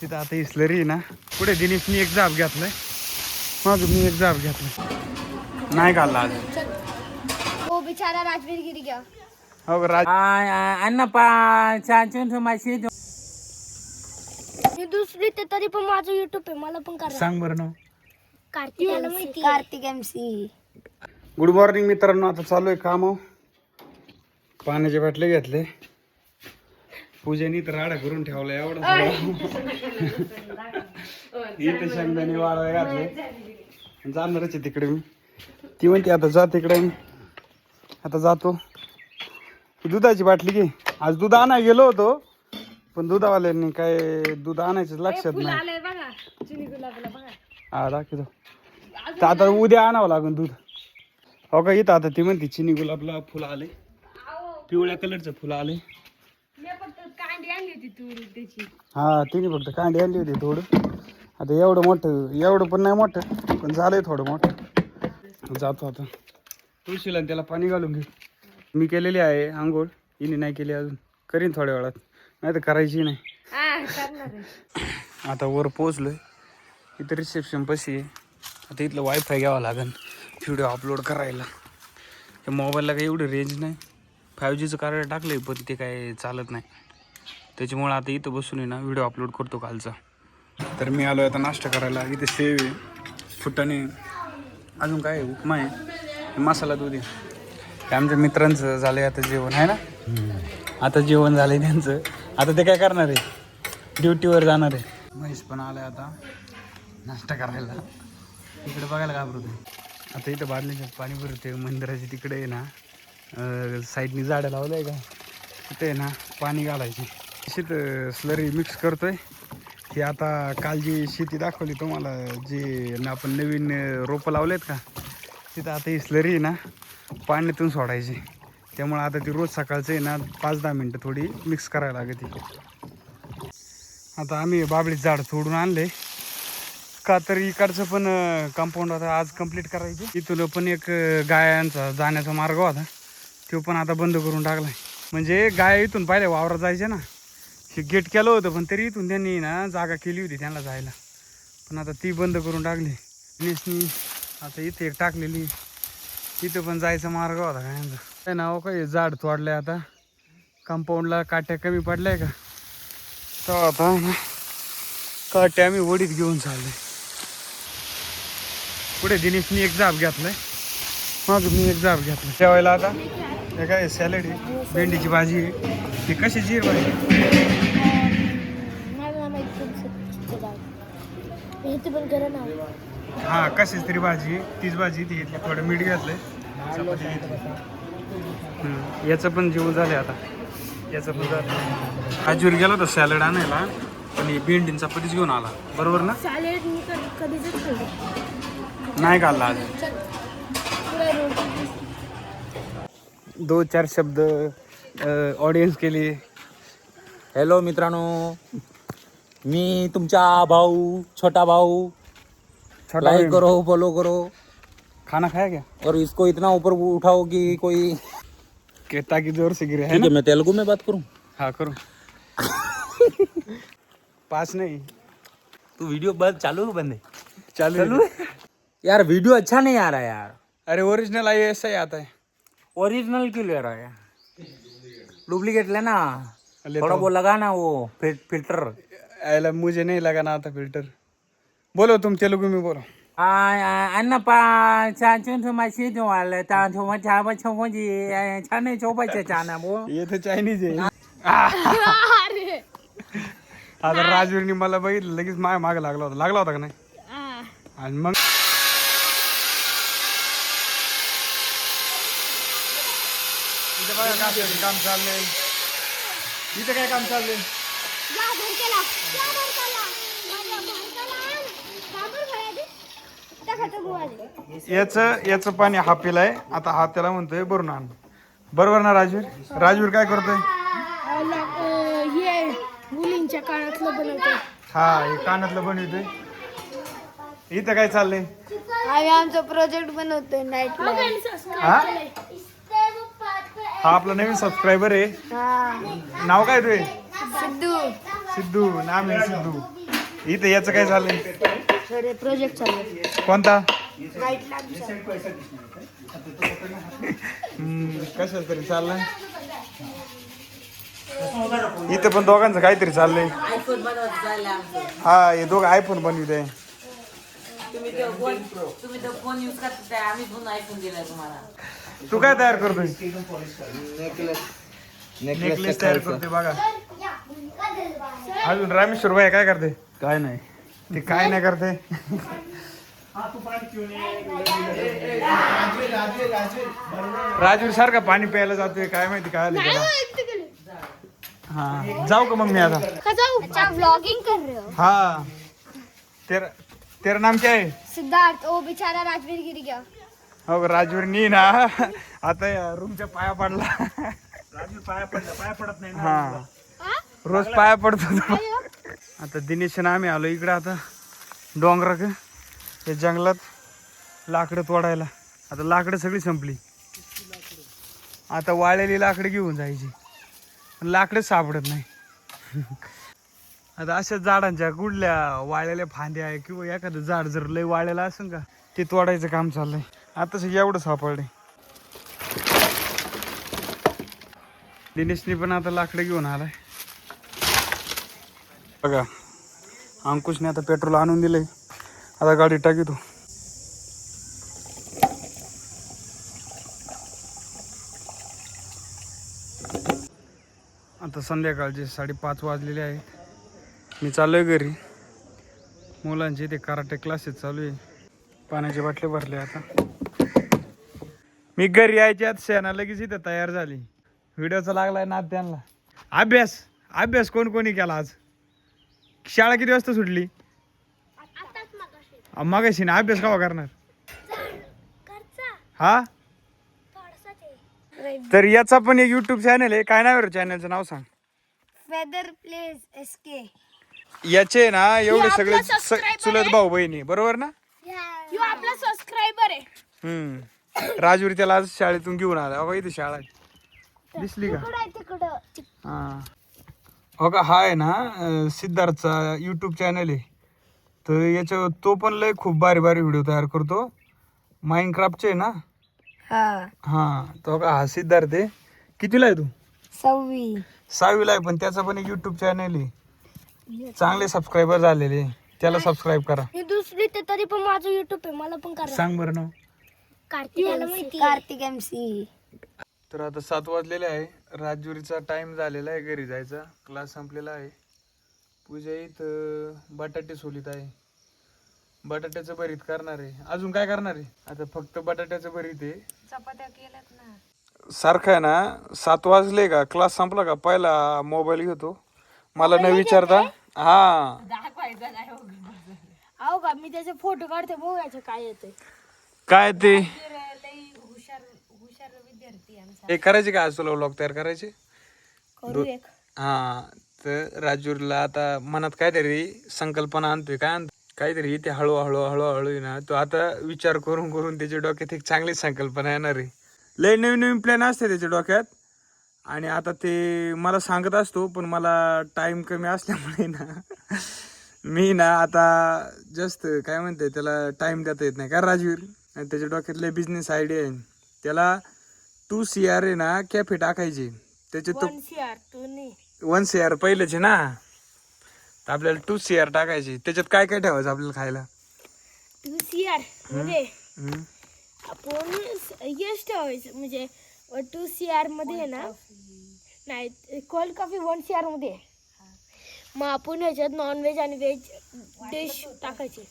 तिथं आता इसलरी ना पुढे दिनेशनी एक जाब घेतलाय, मग मी एक जाब घेतलाय, नाही घालला आज. वो बेचारा राजवीर गिर गया. हो राज अन्न माशी ही दुसरी ते तरी पण माझं युट्यूब आहे, मला पण करा. सांग बरं ना. कार्तिक MC. गुड मॉर्निंग मित्रांनो, आता चालू आहे काम. पाण्याचे बाटले घेतले, पूजेनी तर राडा करून ठेवला एवढा. इथे शेंगदाणे वाळवाय घातले, जाणारच आहे तिकडे मी. ती म्हणते आता जा तिकडे, आता जातो. दुधाची बाटली घे, आज दूध आणायला गेलो होतो पण दुधावाल्यांनी काय दूध आणायचं लक्षात नाही. हा दाखवतो, तर आता उद्या आणावं लागेल दूध. हो का, इथं आता ती म्हणते चिनी गुलाबला फुलं आले, पिवळ्या कलरचं फुलं आले. हा तिने फक्त कांडी आणली होती थोडं. आता एवढं मोठं, एवढं पण नाही मोठं, पण झालंय थोडं मोठं. जातो आता तुळशीला त्याला पाणी घालून घे. मी केलेली आहे आंघोळ, हिने नाही केली अजून, करीन थोड्या वेळात, नाही तर करायची नाही. आता वर पोचलोय, इथं रिसेप्शन पशी आहे. आता इथलं वायफाय घ्यावं लागेल व्हिडिओ अपलोड करायला. हे मोबाईलला काही एवढी रेंज नाही. 5Gचं कार्ड टाकलं पण ते काय चालत नाही, त्याच्यामुळे आता इथं बसून आहे ना व्हिडिओ अपलोड करतो कालचा. तर मी आलो आता नाश्ता करायला. इथे सेव आहे, फुटाणे, अजून काय आहे, उपमा आहे, मसाला दूध आहे. हे आमच्या मित्रांचं झालं आहे आता जेवण, आहे ना. आता जेवण झालं आहे त्यांचं. आता ते काय करणार आहे, ड्युटीवर जाणार आहे. महेश पण आलं आहे आता नाश्ता करायला. इकडे बघायला घाबरतो. आता इथं बादलीचं पाणी भरते मंदिराच्या तिकडे आहे ना, साईडनी झाडं लावलं आहे का, तिथे आहे ना पाणी घालायची. शेत स्लरी मिक्स करतोय. ही आता काल जी शेती दाखवली तुम्हाला, जे ना आपण नवीन रोपं लावलेत का, तिथं आता ही स्लरी आहे ना पाण्यातून सोडायची. त्यामुळे आता ती रोज सकाळचं आहे ना 5-10 मिनटं थोडी मिक्स करायला लागते. आता आम्ही बाबळीचं झाड तोडून आणले का, तर इकडचं पण कंपाऊंड आता आज कंप्लीट करायचे. इथून पण एक गायांचा जाण्याचा मार्ग होता, तो पण आता बंद करून टाकलाय. म्हणजे गाय इथून पाहिजे वावरात जायचे ना, हे गेट केलं होतं पण तरी इथून त्यांनी ना जागा केली होती त्यांना जायला, पण आता ती बंद करून टाकली. नेसनी आता इथे एक टाकलेली, इथं पण जायचा मार्ग होता गायांचा. काय नाव काय झाड तोडलंय आता, कंपाऊंडला काट्या कमी पडल्याय का, तर आता ना काट्या आम्ही वडीत घेऊन चाललोय. पुढे दिनेशनी एक जाब घेतलाय, मग मी एक जाब घेतला जेवायला. आता हे काय सॅलड आहे, भेंडीची भाजी आहे. ही कशाची आहे भाजी? हा कशीच तरी भाजी, तीच भाजी ती घेतली. थोडं मीठ घेतलंय, चपाती घेतली. याचं पण जेवण झालं आता, याचं पण झालं. आजीवर गेला होता सॅलड आणायला, पण ही भेंडीन चपातीच घेऊन आला, बरोबर ना. सॅलेड मी कधीच खाल्लं नाही खाल्ला आज. 2-4 शब्द ऑडियन्स केली. हॅलो मित्रांनो, मी तुमचा भाऊ, छोटा भाऊ. लाइक करो, फॉलो करो, खाना खाया क्या, और इसको इतना ऊपर उठाओ कि कोई कहता कि जोर से गिरे, है ठीक ना. है, मैं तेलुगु में बात करूं. हाँ करो. पास नहीं, तू वीडियो बंद चालू बंद है चालू यार, वीडियो अच्छा नहीं आ रहा है यार. अरे ओरिजिनल आई ऐसा ही आता है. ओरिजिनल क्यों ले रहा है, डुप्लीकेट लेना. लेता थोड़ा हूँ. वो लगा ना वो फिल्टर. अरे मुझे नहीं लगाना आता फिल्टर. बोलो तुम तेलुगु में बोलो. अन्न माशी छाने चौपाचे चाना वो. ये तो चायनीज आहे. आता राजवीरनी मला बघितलं लगेच माग माग लागला होता का नाही. आणि मग इथं बघा काम चाललंय. इथं काय काम चाललंय. याचं पाणी हा पिलाय, आता हा त्याला म्हणतोय भरून आण. बरोबर ना राजवीर. राजवीर काय करतोय, हे मुलींच्या कानातलं बनवतोय. हा हे कानातलं बनवतोय. इथं काय चाललंय, आम्ही आमचा प्रोजेक्ट बनवतोय नाईट. हा हा आपला नवीन सबस्क्रायबर आहे. नाव काय तुझे. सिद्धू. सिद्धू, नाम आहे सिद्धू. इथं याचं काय चाललंय? सर प्रोजेक्ट चालू आहे. कोणता? नाईट लॅबचा. कशाच तरी चाललंय. इथं पण दोघांचं काहीतरी चाललंय. हा हे दोघं आयफोन बनवित आहे. तुम्ही तो फोन यूज करताय, आम्ही फोन आयफोन दिलाय तुम्हाला. तू काय तयार करतोय? नेकलेस तयार करतोय बघा. अजून रामेश्वर भाई काय करते? काय नाही. ते काय नाही करते. राजवीर सारखा पाणी प्यायला जातोय काय माहिती काय आलं त्याला. हा जाऊ का मग मी आता? अच्छा व्लॉगिंग कर रहे हो? हाँ तेरा तेरा नाम क्या है? सिद्धार्थ. ओ बेचारा राजवीर गिर गया. हो राजवीर नी ना आता या रूमच्या पाया पडला. राजवीर पाया पडत नाही. हा रोज पाया पडतो तो. आता दिनेश आणि आम्ही आलो इकडे आता डोंगराक या जंगलात लाकडं तोडायला. आता लाकडं सगळी संपली. आता वाळलेली लाकडं घेऊन जायची पण लाकडच सापडत नाही. आता अशाच झाडांच्या कुठल्या वाळलेल्या फांद्या आहे किंवा एखादं झाड जर लय वाळलेलं असेल का ते तोडायचं काम चाललंय. आता एवढं सापडले. दिनेशनी पण आता लाकडं घेऊन आलाय बघा. अंकुशने आता पेट्रोल आणून दिलंय. आता गाडी टाकीतो. आता संध्याकाळचे 5:30 वाजलेले आहेत. मी चाललोय घरी. मुलांचे ते कराटे क्लासेस चालू आहे. पाण्याची बाटली भरली. आता मी घरी यायच्या आत शेणा लगेच इथं तयार झाली. व्हिडिओचा लागलाय नाद त्यांना. अभ्यास कोणी केला आज? शाळा किती वाजता सुटली? मगाशी ना. अभ्यास केव्हा करणार? हा तर याचा पण एक युट्यूब चॅनल आहे. काय नाव आहे चॅनलचं नाव सांग? Feather place SK. याचे ना एवढे सगळे चुलत भाऊ बहिणी बरोबर ना? यो आपला सबस्क्रायबर आहे. राजवीर त्याला आज शाळेतून घेऊन आला. हो इथे शाळा दिसली का? तिकडं. हा हो का. हा आहे ना सिद्धार्थचा युट्यूब चॅनल आहे. तर याच्यावर तो पण लय खूप भारी व्हिडिओ तयार करतो. माइनक्राफ्टचे ना. हा तो का हा सिद्धार्थ आहे. कितीला आहे तू? 6वीला आहे. पण त्याचा पण एक युट्यूब चॅनल आहे. चांगले सबस्क्रायबर झालेले. त्याला सबस्क्राईब करा. ही दुसरी ते तरी पण माझं युट्यूब आहे. मला पण करा. सांग बरं नाव. कार्तिक MC. तर आता 7 वाजलेले आहे. राजवीरचा टाइम झालेला आहे घरी जायचा. क्लास संपलेला आहे. पूजा इथं बटाटे सोलीत आहे. बटाट्याचं भरीत करणार आहे. अजून काय करणार आहे? आता फक्त बटाट्याचं भरीत आहे. चपात्या केल्यात ना. सारखं आहे ना. 7 वाजले का क्लास संपला का पहिला मोबाईल घेतो. मला न विचारता. हा दाखवायचा नाही हो. अहो का मी त्याचे फोटो काढते बघायचे काय येते. काय ते लई हुशार विद्यार्थी आमचा. हे करायचे का आज तुला व्लॉग तयार करायचे? करू एक. हा तर राजूरला आता मनात काहीतरी संकल्पना आणतोय. काय आणतो काहीतरी ते हळूहळू ना. तो आता विचार करून त्याच्या डोक्यात एक चांगली संकल्पना येणार आहे. लय नवीन प्लॅन असते त्याच्या डोक्यात. आणि आता ते मला सांगत असतो पण मला टाइम कमी असल्यामुळे ना मी ना आता जास्त काय म्हणते त्याला टाइम देता येत नाही का राजवीर. आणि त्याच्या डोक्यातले बिझनेस आयडिया आहे. त्याला 2 CR आहे ना कॅफे टाकायचे. त्याचे तो 1 CR पहिलेचे ना. तर आपल्याला 2 CR टाकायचे. त्याच्यात काय काय ठेवायचं आपल्याला खायला? 2 CR मध्ये आपण यश ठेवायचं. म्हणजे 2 CR मध्ये ना. नाही कोल्ड कॉफी 1 CR मध्ये. मग आपण ह्याच्यात नॉनव्हेज आणि व्हेज डिश टाकायचे.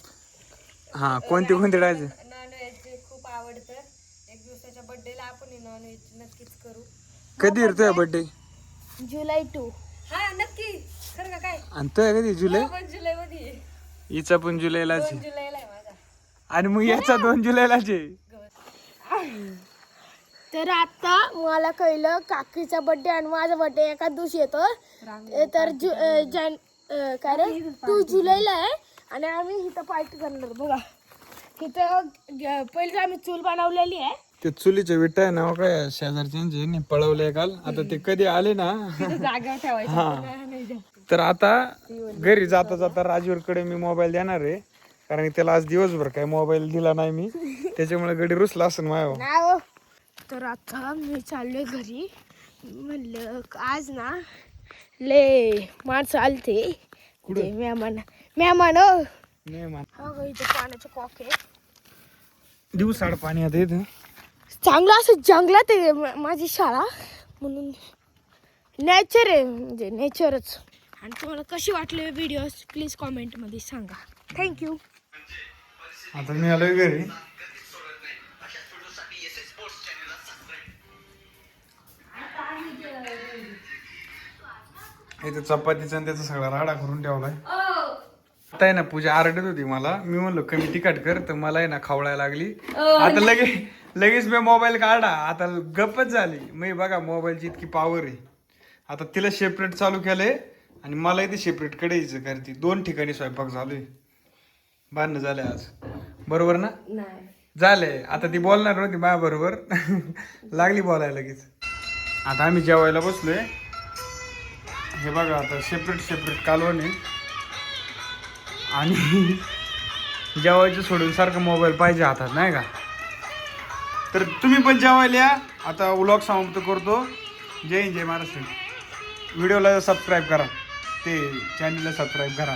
हा कोणते टाकायचे? नॉनव्हेज खूप आवडतं. एक दिवसाच्या बर्थडेला आपण नॉनव्हेज नक्कीच करू. कधी येतोय बर्थडे? जुलै 2. हा नक्की. खरं का काय? आणि तो कधी? जुलै. पण जुलै मध्ये. हिचा पण जुलैलाच आहे. जुलैला आहे माझा. आणि मग याचा 2 जुलैलाच आहे. तर आता मला कळलं काकीचा बर्थडे आणि माझा बर्थडे एकाच दिवशी येतो. तर काय रे 2 जुलैला आहे. आणि आम्ही इथं पार्टी करणार बघा. इथं पहिले आम्ही चूल बनवलेली आहे. ते चुलीचे विटा आहे ना काय शेजारचे पळवले काल. आता ते कधी आले ना जागा ठेवायची. तर आता घरी जाता जाता राजवीरकडे मी मोबाईल देणार आहे, कारण की त्याला आज दिवसभर काय मोबाईल दिला नाही मी, त्याच्यामुळे गडी रुसला असेल माझ्यावर. नाही हो. तर आता मी चाललोय घरी. म्हणलं आज ना ले माणसं आलते ते मेहमान हो. नाही मान हो गं, इथे पाण्याचं कॉक आहे. दिवसाड पाणी आता येतं. चांगलं असं जंगलात आहे माझी शाळा, म्हणून नेचर आहे, म्हणजे नेचरच. आणि तुम्हाला कशी वाटले व्हिडिओ प्लीज कॉमेंटमध्ये सांगा. थँक्यू. आता मी आलोय घरी. इथे चपातीचा आणि त्याचा सगळा राडा करून ठेवलाय. आता आहे ना पूजा आरडत होती मला, मी म्हणलो कमी तिखट कर, तर मला आहे ना खवळायला लागली. आता लगेच मी मोबाईल काढा, आता गप्पच झाली. मी बघा मोबाईलची इतकी पॉवर आहे. आता तिला सेपरेट चालू केलंय आणि मला इथे सेपरेट कडायचं करते. 2 ठिकाणी स्वयंपाक चालू आहे. भांडणं झाले आज, बरोबर ना? झाले. आता ती बोलणार नव्हती माझ्या बरोबर, लागली बोलायला लगेच. आता आम्ही जेवायला बसलोय. हे बघा आता सेपरेट कालवण आहे आणि जेवायचं सोडून सारखं मोबाईल पाहिजे हातात, नाही का? तर तुम्ही पण जेवायला या. आता व्लॉग समाप्त करतो. जय हिंद, जय महाराष्ट्र. व्हिडिओला सबस्क्राईब करा, ते चॅनलला सबस्क्राईब करा.